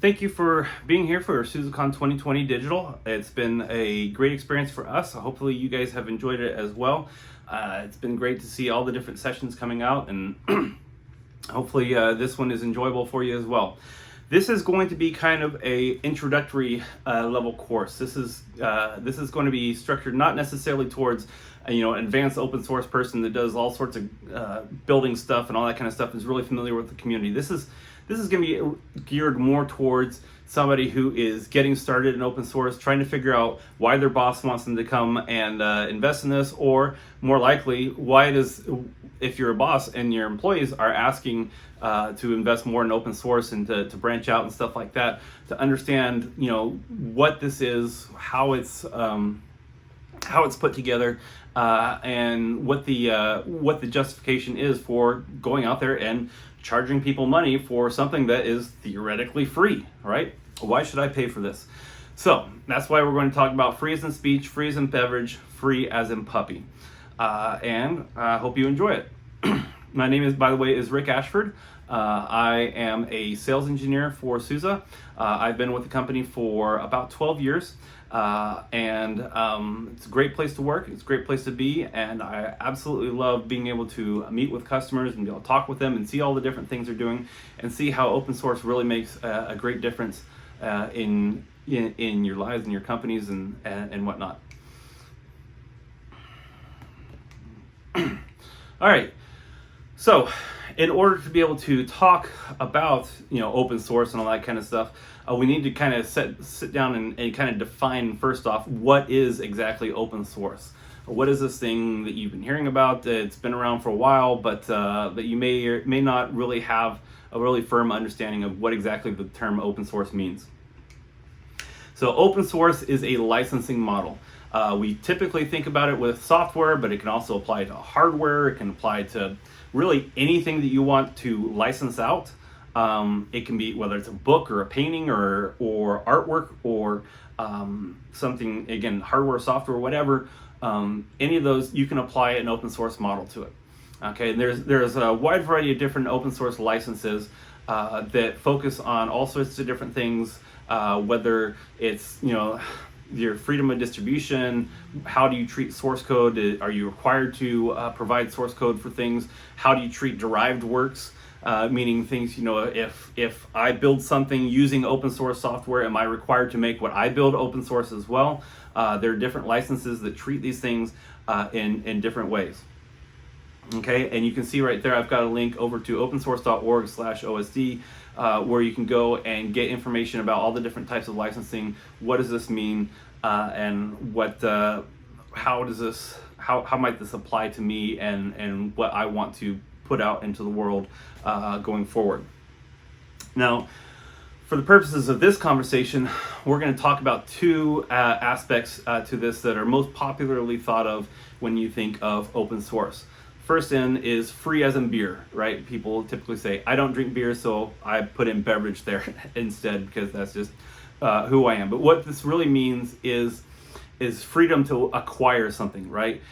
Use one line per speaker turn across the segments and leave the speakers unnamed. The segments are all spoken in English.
Thank you for being here for SUSECON 2020 Digital. It's been a great experience for us. Hopefully you guys have enjoyed it as well. It's been great to see all the different sessions coming out, and hopefully this one is enjoyable for you as well. This is going to be kind of a introductory level course. This is going to be structured not necessarily towards an advanced open source person that does all sorts of building stuff and all that kind of stuff, is really familiar with the community. This is going to be geared more towards somebody who is getting started in open source, trying to figure out why their boss wants them to come and invest in this, or more likely, if you're a boss and your employees are asking to invest more in open source and to branch out and stuff like that, to understand what this is, how it's put together, and what the justification is for going out there and charging people money for something that is theoretically free, right? Why should I pay for this? So that's why we're going to talk about free as in speech, free as in beverage, free as in puppy. And I hope you enjoy it. My name by the way, is Rick Ashford. I am a sales engineer for SUSE. I've been with the company for about 12 years. And it's a great place to work, it's a great place to be, and I absolutely love being able to meet with customers and be able to talk with them and see all the different things they're doing and see how open source really makes a great difference in your lives and your companies and whatnot. All right, so in order to be able to talk about open source and all that kind of stuff, we need to kind of sit down and kind of define first off, what is exactly open source? What is this thing that you've been hearing about? It's been around for a while, but that you may or may not really have a really firm understanding of what exactly the term open source means. So open source is a licensing model. We typically think about it with software, but it can also apply to hardware. It can apply to really anything that you want to license out. It can be whether it's a book or a painting or artwork or something, again, hardware, software, whatever. Any of those, you can apply an open source model to it. Okay, and there's a wide variety of different open source licenses that focus on all sorts of different things, whether it's your freedom of distribution, how do you treat source code, are you required to provide source code for things, how do you treat derived works, meaning things, if I build something using open source software, am I required to make what I build open source as well? There are different licenses that treat these things in different ways. Okay, and you can see right there, I've got a link over to opensource.org/OSD where you can go and get information about all the different types of licensing. What does this mean, and how might this apply to me, and what I want to put out into the world going forward. Now, for the purposes of this conversation, we're going to talk about two aspects to this that are most popularly thought of when you think of open source. First in is free as in beer, right? People typically say, I don't drink beer, so I put in beverage there instead, because that's just who I am. But what this really means is freedom to acquire something, right?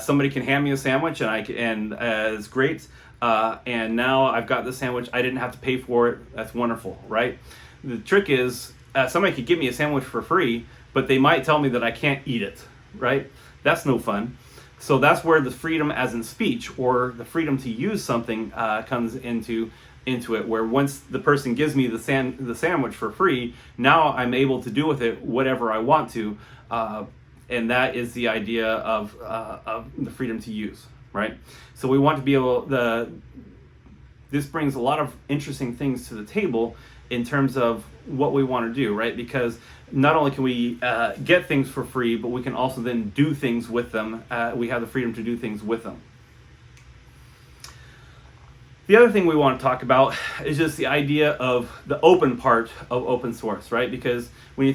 Somebody can hand me a sandwich and it's great. And now I've got this sandwich, I didn't have to pay for it, that's wonderful, right? The trick is, somebody could give me a sandwich for free, but they might tell me that I can't eat it, right? That's no fun. So that's where the freedom as in speech, or the freedom to use something, comes into it, where once the person gives me the sandwich for free, now I'm able to do with it whatever I want to, and that is the idea of the freedom to use. Right? So we want to be this brings a lot of interesting things to the table in terms of what we want to do, right? Because not only can we get things for free, but we can also then do things with them. We have the freedom to do things with them. The other thing we want to talk about is just the idea of the open part of open source, right? Because when you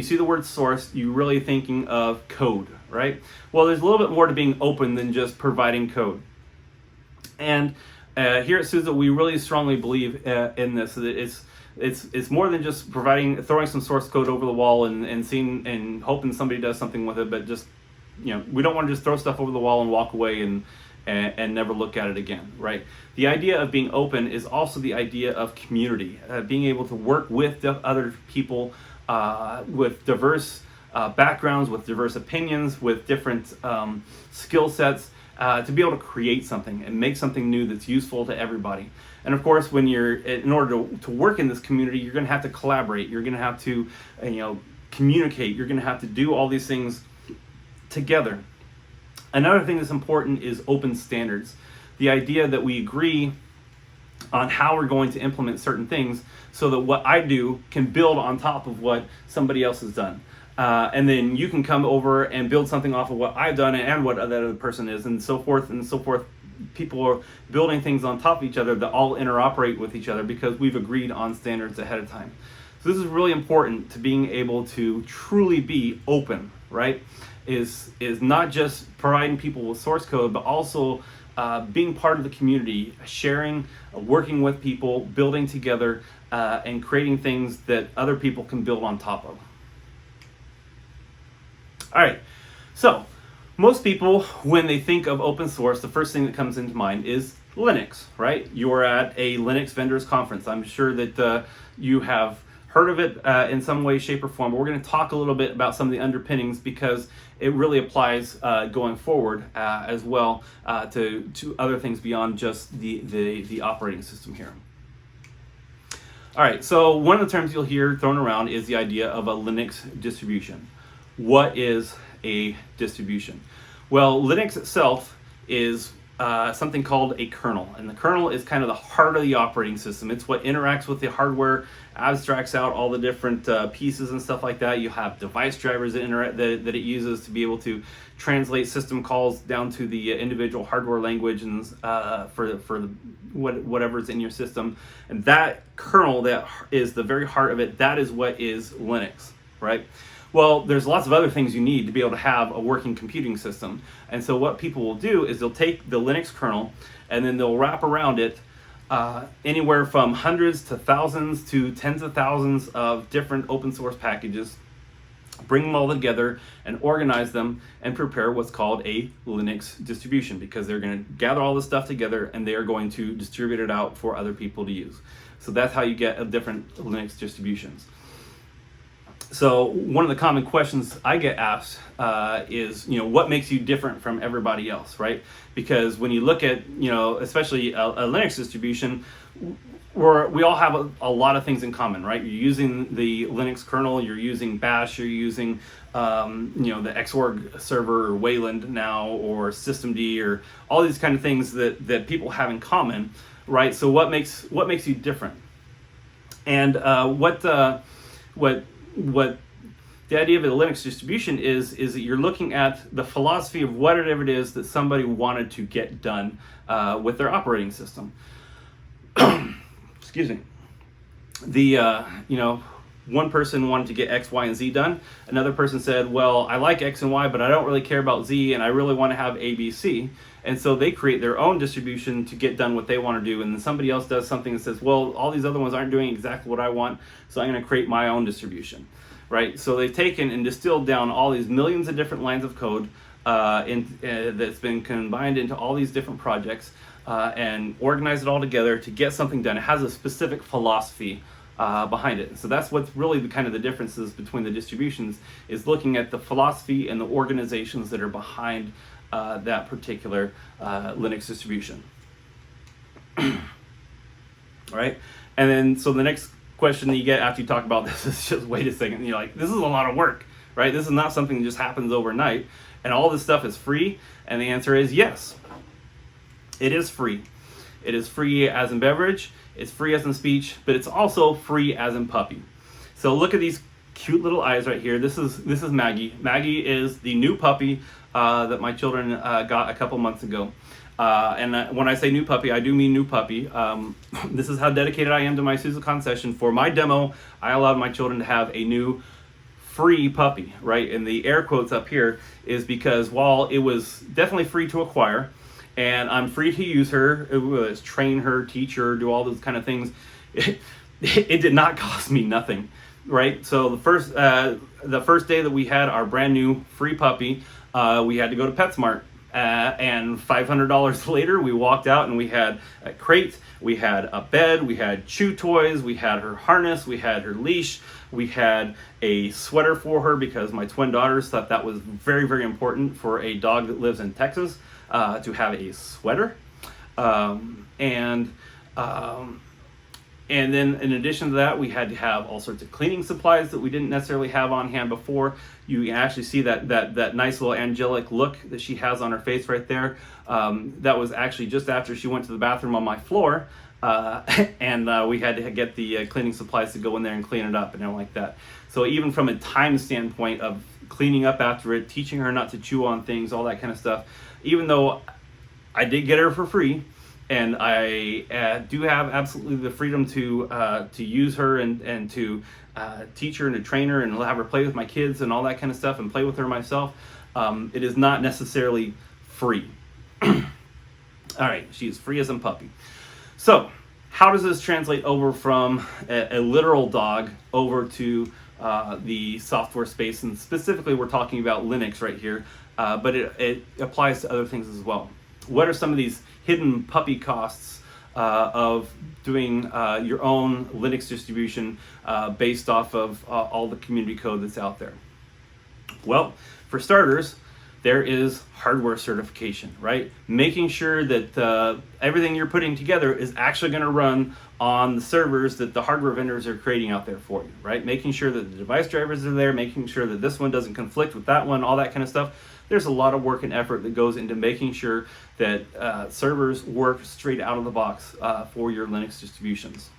see the word source, you're really thinking of code, right? Well, there's a little bit more to being open than just providing code. And here at SUSE, we really strongly believe in this. That it's more than just throwing some source code over the wall and seeing and hoping somebody does something with it, but just we don't want to just throw stuff over the wall and walk away and and never look at it again, right? The idea of being open is also the idea of community, being able to work with other people with diverse backgrounds, with diverse opinions, with different skill sets, to be able to create something and make something new that's useful to everybody. And of course, when in order to work in this community, you're going to have to collaborate. You're going to have to, communicate. You're going to have to do all these things together. Another thing that's important is open standards. The idea that we agree on how we're going to implement certain things so that what I do can build on top of what somebody else has done. And then you can come over and build something off of what I've done and what that other person is, and so forth and so forth. People are building things on top of each other that all interoperate with each other because we've agreed on standards ahead of time. So this is really important to being able to truly be open, right? Is not just providing people with source code, but also being part of the community, sharing, working with people, building together, and creating things that other people can build on top of. All right, so most people, when they think of open source, the first thing that comes into mind is Linux, right? You're at a Linux vendors conference. I'm sure that you have heard of it in some way, shape, or form. But we're going to talk a little bit about some of the underpinnings because it really applies going forward as well to other things beyond just the operating system here. All right, so one of the terms you'll hear thrown around is the idea of a Linux distribution. What is a distribution? Well, Linux itself is something called a kernel, and the kernel is kind of the heart of the operating system. It's what interacts with the hardware, abstracts out all the different pieces and stuff like that. You have device drivers that it uses to be able to translate system calls down to the individual hardware language and for whatever's in your system. And that kernel, that is the very heart of it, that is what is Linux, right? Well, there's lots of other things you need to be able to have a working computing system. And so what people will do is they'll take the Linux kernel and then they'll wrap around it anywhere from hundreds to thousands to tens of thousands of different open source packages, bring them all together and organize them and prepare what's called a Linux distribution, because they're going to gather all this stuff together and they are going to distribute it out for other people to use. So that's how you get different Linux distributions. So one of the common questions I get asked is, what makes you different from everybody else, right? Because when you look at, especially a Linux distribution, we all have a lot of things in common, right? You're using the Linux kernel, you're using Bash, you're using, the Xorg server or Wayland now, or systemd, or all these kind of things that people have in common, right? So what makes you different? And what the idea of a Linux distribution is that you're looking at the philosophy of whatever it is that somebody wanted to get done with their operating system. Excuse me. One person wanted to get X, Y, and Z done. Another person said, well, I like X and Y, but I don't really care about Z, and I really want to have A, B, C. And so they create their own distribution to get done what they want to do. And then somebody else does something and says, well, all these other ones aren't doing exactly what I want, so I'm going to create my own distribution, right? So they've taken and distilled down all these millions of different lines of code that's been combined into all these different projects and organized it all together to get something done. It has a specific philosophy behind it. So that's what's really the differences between the distributions, is looking at the philosophy and the organizations that are behind that particular Linux distribution. All right, and then so the next question that you get after you talk about this is just, wait a second, you're like, this is a lot of work, right? This is not something that just happens overnight, and all this stuff is free. And the answer is yes, it is free. It is free as in beverage, it's free as in speech, but it's also free as in puppy. So look at these cute little eyes right here. This is Maggie. Maggie is the new puppy that my children got a couple months ago. And when I say new puppy, I do mean new puppy. This is how dedicated I am to my SUSECON session. For my demo, I allowed my children to have a new free puppy, right? And the air quotes up here is because while it was definitely free to acquire, and I'm free to use her, train her, teach her, do all those kind of things, it did not cost me nothing, right? So the first day that we had our brand new free puppy, we had to go to PetSmart and $500 later, we walked out and we had a crate, we had a bed, we had chew toys, we had her harness, we had her leash, we had a sweater for her because my twin daughters thought that was very, very important for a dog that lives in Texas to have a sweater. And then in addition to that, we had to have all sorts of cleaning supplies that we didn't necessarily have on hand before. You can actually see that nice little angelic look that she has on her face right there. That was actually just after she went to the bathroom on my floor. And we had to get the cleaning supplies to go in there and clean it up and everything like that. So even from a time standpoint of cleaning up after it, teaching her not to chew on things, all that kind of stuff, even though I did get her for free, and I do have absolutely the freedom to use her and to teach her and to train her and have her play with my kids and all that kind of stuff and play with her myself. It is not necessarily free. All right, she is free as a puppy. So how does this translate over from a literal dog over to the software space? And specifically, we're talking about Linux right here, but it applies to other things as well. What are some of these hidden puppy costs of doing your own Linux distribution based off of all the community code that's out there? Well, for starters, there is hardware certification, right? Making sure that everything you're putting together is actually going to run on the servers that the hardware vendors are creating out there for you, right? Making sure that the device drivers are there, making sure that this one doesn't conflict with that one, all that kind of stuff. There's a lot of work and effort that goes into making sure that servers work straight out of the box for your Linux distributions.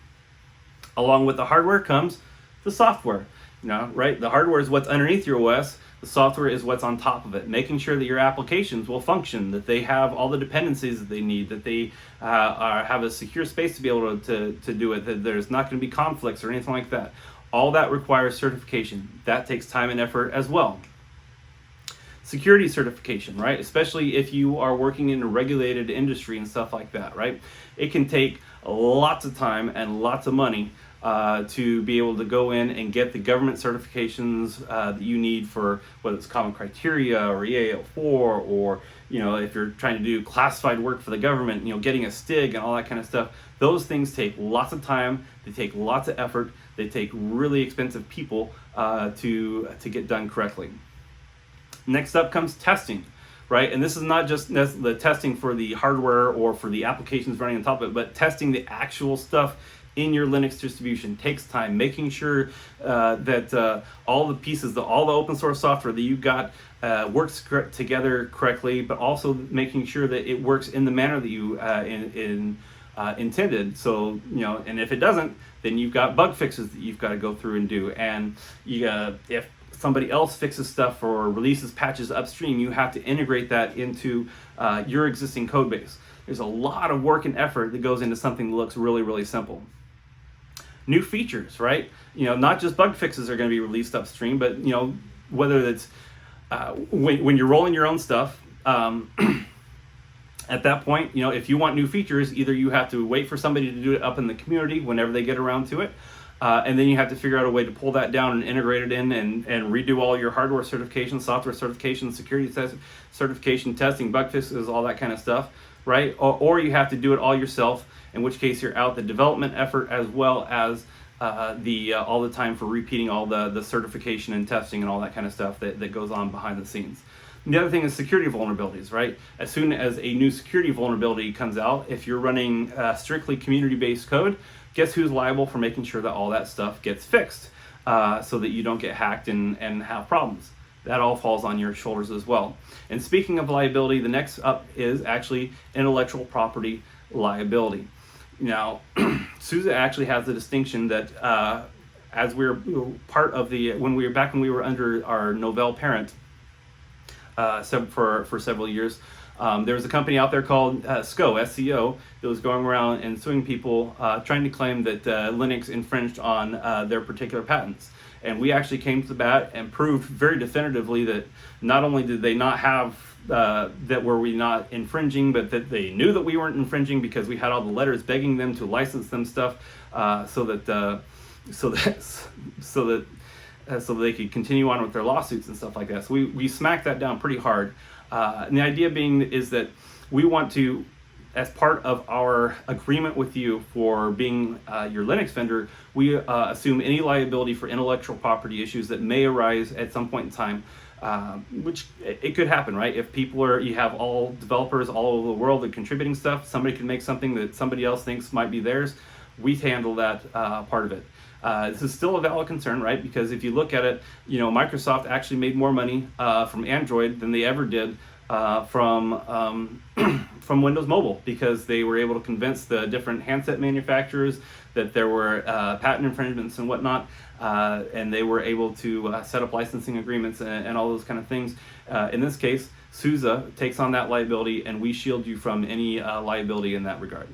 Along with the hardware comes the software, right? The hardware is what's underneath your OS. The software is what's on top of it, making sure that your applications will function, that they have all the dependencies that they need, that they have a secure space to be able to do it, that there's not going to be conflicts or anything like that. All that requires certification. That takes time and effort as well. Security certification, right? Especially if you are working in a regulated industry and stuff like that, right? It can take lots of time and lots of money to be able to go in and get the government certifications that you need for whether it's common criteria or EAL4, or if you're trying to do classified work for the government, getting a STIG and all that kind of stuff. Those things take lots of time, they take lots of effort, they take really expensive people to get done correctly. Next up comes testing, right? And this is not just the testing for the hardware or for the applications running on top of it, but testing the actual stuff in your Linux distribution takes time. Making sure that all the pieces, all the open source software that you got works together correctly, but also making sure that it works in the manner that you intended. So, and if it doesn't, then you've got bug fixes that you've got to go through and do. And if somebody else fixes stuff or releases patches upstream, you have to integrate that into your existing code base. There's a lot of work and effort that goes into something that looks really, really simple. New features, right? Not just bug fixes are going to be released upstream, but whether it's when you're rolling your own stuff, at that point, if you want new features, either you have to wait for somebody to do it up in the community whenever they get around to it, and then you have to figure out a way to pull that down and integrate it in and redo all your hardware certification, software certification, security certification, testing, bug fixes, all that kind of stuff, right? Or you have to do it all yourself, in which case you're out the development effort as well as all the time for repeating all the certification and testing and all that kind of stuff that goes on behind the scenes. And the other thing is security vulnerabilities, right? As soon as a new security vulnerability comes out, if you're running strictly community-based code, guess who's liable for making sure that all that stuff gets fixed so that you don't get hacked and have problems? That all falls on your shoulders as well. And speaking of liability, the next up is actually intellectual property liability. Now, SUSE actually has the distinction that as we were part of when we were under our Novell parent for several years, there was a company out there called SCO, that was going around and suing people trying to claim that Linux infringed on their particular patents. And we actually came to the bat and proved very definitively that not only did they not have that were we not infringing, but that they knew that we weren't infringing because we had all the letters begging them to license them stuff so that they could continue on with their lawsuits and stuff like that. So we smacked that down pretty hard. And the idea being is that we want to, as part of our agreement with you for being your Linux vendor, we assume any liability for intellectual property issues that may arise at some point in time, which it could happen, right? If you have all developers all over the world that are contributing stuff, somebody can make something that somebody else thinks might be theirs. We handle that part of it. This is still a valid concern, right? Because if you look at it, Microsoft actually made more money from Android than they ever did from Windows Mobile, because they were able to convince the different handset manufacturers that there were patent infringements and whatnot, and they were able to set up licensing agreements and all those kind of things. In this case, SUSE takes on that liability, and we shield you from any liability in that regard.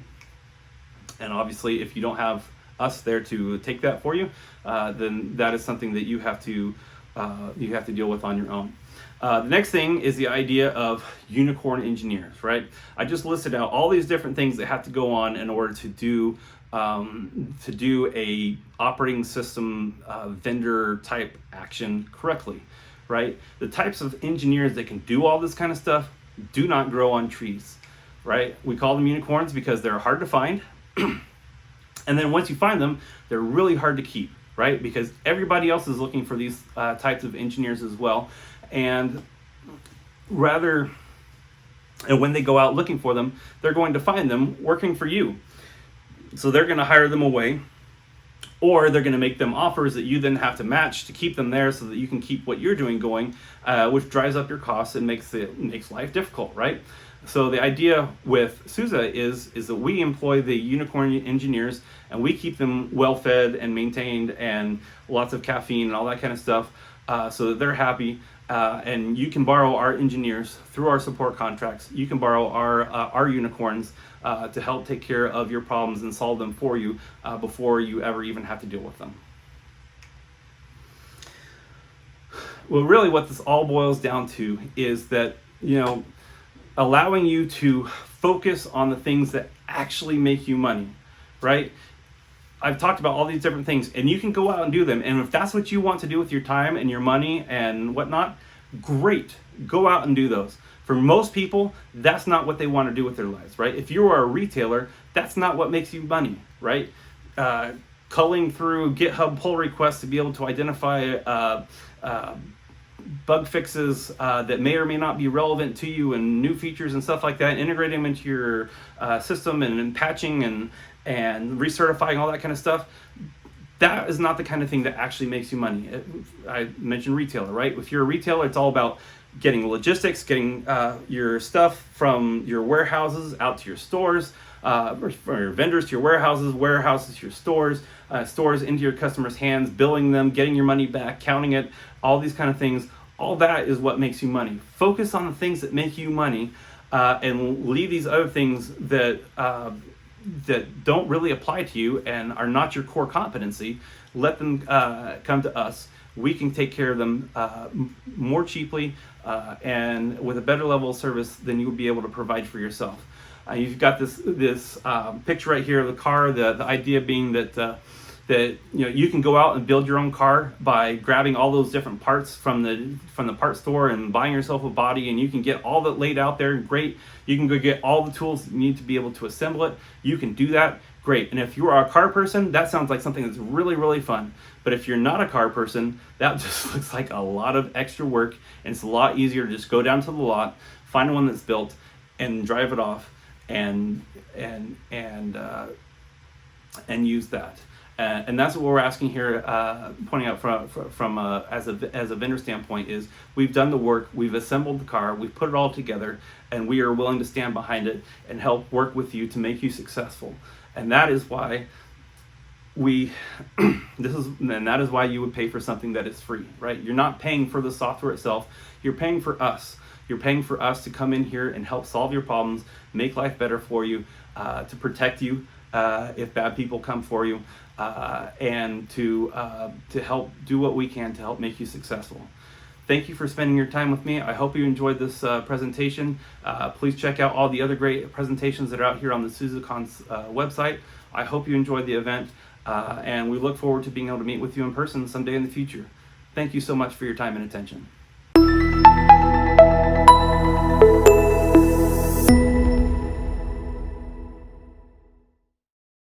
And obviously, if you don't have us there to take that for you, then that is something that you have to deal with on your own. The next thing is the idea of unicorn engineers, right? I just listed out all these different things that have to go on in order to do a operating system vendor type action correctly, right? The types of engineers that can do all this kind of stuff do not grow on trees, right? We call them unicorns because they're hard to find. And then once you find them, they're really hard to keep, right? Because everybody else is looking for these types of engineers as well. And when they go out looking for them, they're going to find them working for you. So they're going to hire them away, or they're going to make them offers that you then have to match to keep them there so that you can keep what you're doing going, which drives up your costs and makes life difficult, right? So the idea with SUSE is that we employ the unicorn engineers, and we keep them well fed and maintained and lots of caffeine and all that kind of stuff, so that they're happy. And you can borrow our engineers through our support contracts. You can borrow our unicorns to help take care of your problems and solve them for you before you ever even have to deal with them. Well, really what this all boils down to is that, allowing you to focus on the things that actually make you money, right? I've talked about all these different things, and you can go out and do them. And if that's what you want to do with your time and your money and whatnot, great, go out and do those. For most people, that's not what they want to do with their lives, right? If you are a retailer, that's not what makes you money, right? Culling through GitHub pull requests to be able to identify bug fixes that may or may not be relevant to you and new features and stuff like that, integrating them into your system and patching and recertifying, all that kind of stuff, that is not the kind of thing that actually makes you money. I mentioned retailer, right? If you're a retailer, it's all about getting logistics, getting your stuff from your warehouses out to your stores, or your vendors to your warehouses, warehouses to your stores, stores into your customers' hands, billing them, getting your money back, counting it, all these kind of things. All that is what makes you money. Focus on the things that make you money, and leave these other things that don't really apply to you and are not your core competency. Let them come to us. We can take care of them more cheaply and with a better level of service than you would be able to provide for yourself. You've got this picture right here of the car. The idea being that you can go out and build your own car by grabbing all those different parts from the part store and buying yourself a body, and you can get all that laid out there. Great. You can go get all the tools you need to be able to assemble it. You can do that. Great. And if you are a car person, that sounds like something that's really, really fun. But if you're not a car person, that just looks like a lot of extra work, and it's a lot easier to just go down to the lot, find one that's built, and drive it off and use that. And that's what we're asking here, pointing out from as a vendor standpoint, is we've done the work, we've assembled the car, we've put it all together, and we are willing to stand behind it and help work with you to make you successful. And that is why that is why you would pay for something that is free, right? You're not paying for the software itself, you're paying for us. You're paying for us to come in here and help solve your problems, make life better for you, to protect you if bad people come for you, and to help do what we can to help make you successful. Thank you for spending your time with me. I hope you enjoyed this presentation. Please check out all the other great presentations that are out here on the SUSECON's website. I hope you enjoyed the event, and we look forward to being able to meet with you in person someday in the future. Thank you so much for your time and attention.